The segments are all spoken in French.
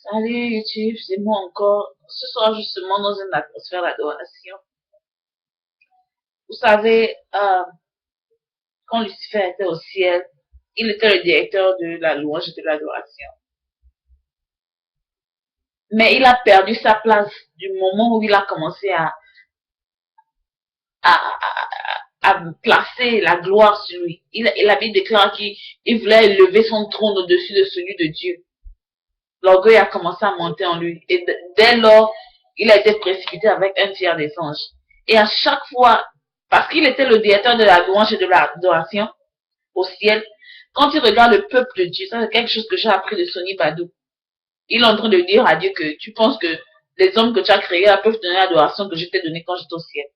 Salut YouTube, c'est moi encore. Ce soir, justement, dans une atmosphère d'adoration. Vous savez, quand Lucifer était au ciel, il était le directeur de la louange et de l'adoration. Mais il a perdu sa place du moment où il a commencé à, à placer la gloire sur lui. La Bible déclare qu'il voulait élever son trône au-dessus de celui de Dieu. L'orgueil a commencé à monter en lui. Et dès lors, il a été précipité avec un tiers des anges. Et à chaque fois, parce qu'il était le directeur de la louange et de l'adoration au ciel, quand il regarde le peuple de Dieu, ça c'est quelque chose que j'ai appris de Sonny Badou. Il est en train de dire à Dieu que tu penses que les hommes que tu as créés peuvent donner l'adoration que je t'ai donnée quand j'étais au ciel.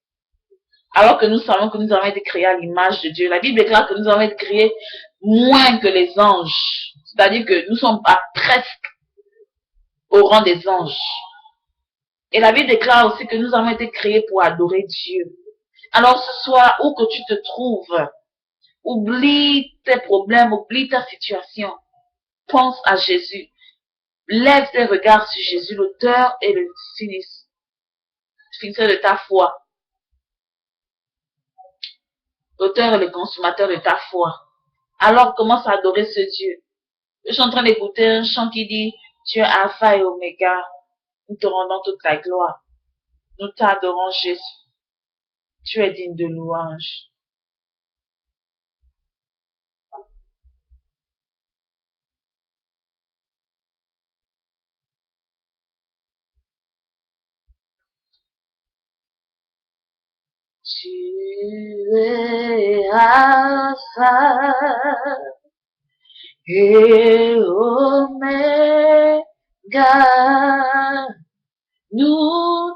Alors que nous savons que nous avons été créés à l'image de Dieu. La Bible déclare que nous avons été créés moins que les anges. C'est-à-dire que nous sommes à presque au rang des anges. Et la Bible déclare aussi que nous avons été créés pour adorer Dieu. Alors ce soir, où que tu te trouves, oublie tes problèmes, oublie ta situation. Pense à Jésus. Lève tes regards sur Jésus, l'auteur et le finisseur de ta foi. L'auteur et le consommateur de ta foi. Alors commence à adorer ce Dieu. Je suis en train d'écouter un chant qui dit, tu es Alpha et Oméga. Nous te rendons toute la gloire. Nous t'adorons Jésus. Tu es digne de louange. Tu es Alpha et Oméga. Nous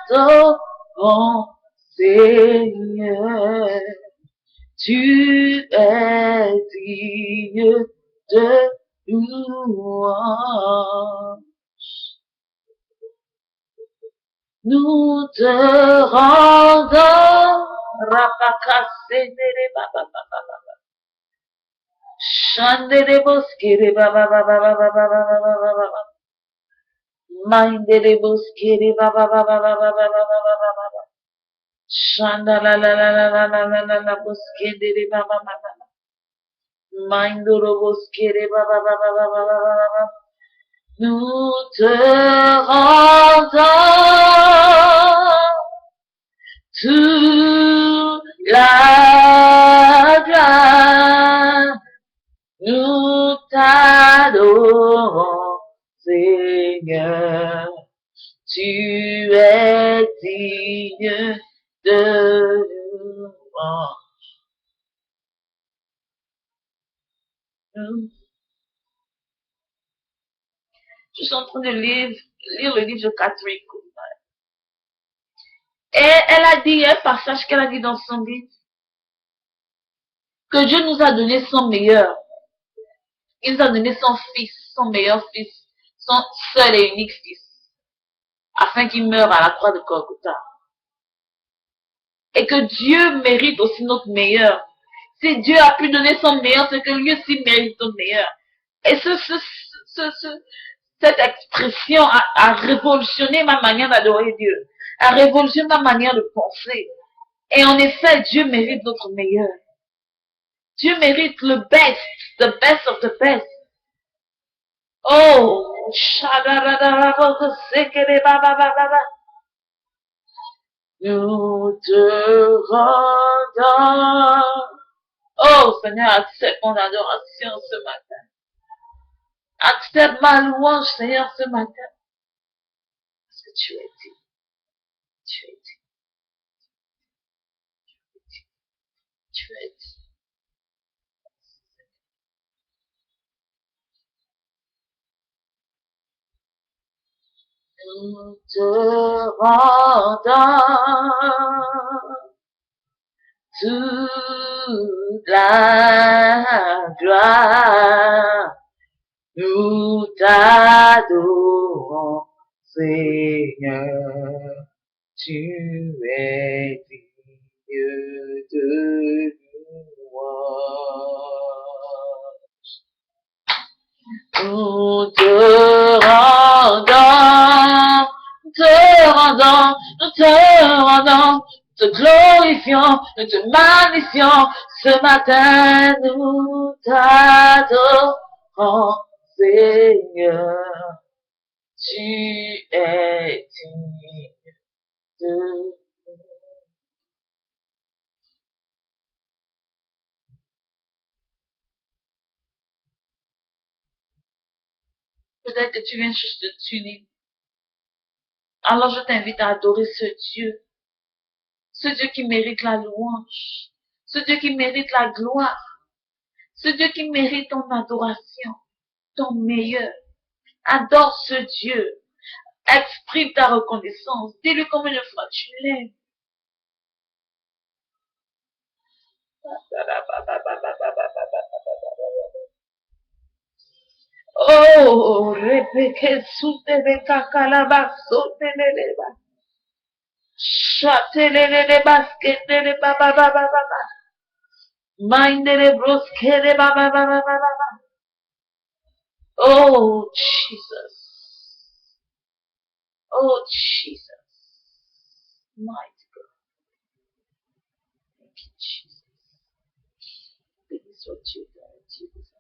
t'adorons, Seigneur. Tu es digne de louange. Nous te rendons, rapakasendere baba baba baba, shandere boskere baba baba baba baba baba baba, mindere boskere baba baba baba baba baba baba, shanda la la la la la la la la la boskere baba baba, mindoro boskere baba baba baba baba baba. Nous te rendons toute la gloire, nous t'adorons, Seigneur, tu es digne de louange. Je suis en train de lire le livre de Catherine Kuhlman. Et elle a dit, un passage qu'elle a dit dans son livre, que Dieu nous a donné son meilleur. Il nous a donné son fils, son meilleur fils, son seul et unique fils, afin qu'il meure à la croix de Golgotha. Et que Dieu mérite aussi notre meilleur. Si Dieu a pu donner son meilleur, c'est que lui aussi mérite son meilleur. Et cette expression a révolutionné ma manière d'adorer Dieu, a révolutionné ma manière de penser. Et en effet, Dieu mérite notre meilleur. Dieu mérite le best, the best of the best. Oh, nous te rendons. Oh Seigneur, accepte mon adoration ce matin. Accepte ma louange, Seigneur, ce matin. Parce que tu es dit. Tu es dit. Tu es dit. Nous te rendons toute la gloire. Nous t'adorons, Seigneur. Tu es digne de louange. Nous te bénissons, nous te magnifions. Ce matin, nous t'adorons, Seigneur. Tu es digne de... Peut-être que tu viens juste de t'unir. Alors je t'invite à adorer ce Dieu qui mérite la louange, ce Dieu qui mérite la gloire, ce Dieu qui mérite ton adoration, ton meilleur. Adore ce Dieu. Exprime ta reconnaissance. Dis-lui combien de fois tu l'aimes. Oh, repeke sutele kakalaba sotelele ba. Shatelele basketele ba ba ba ba ba ba. Mindele broskele ba ba ba ba ba ba ba. Oh, Jesus. Oh, Jesus. Mighty God. Thank you, Jesus. Béni sois-tu, Dieu.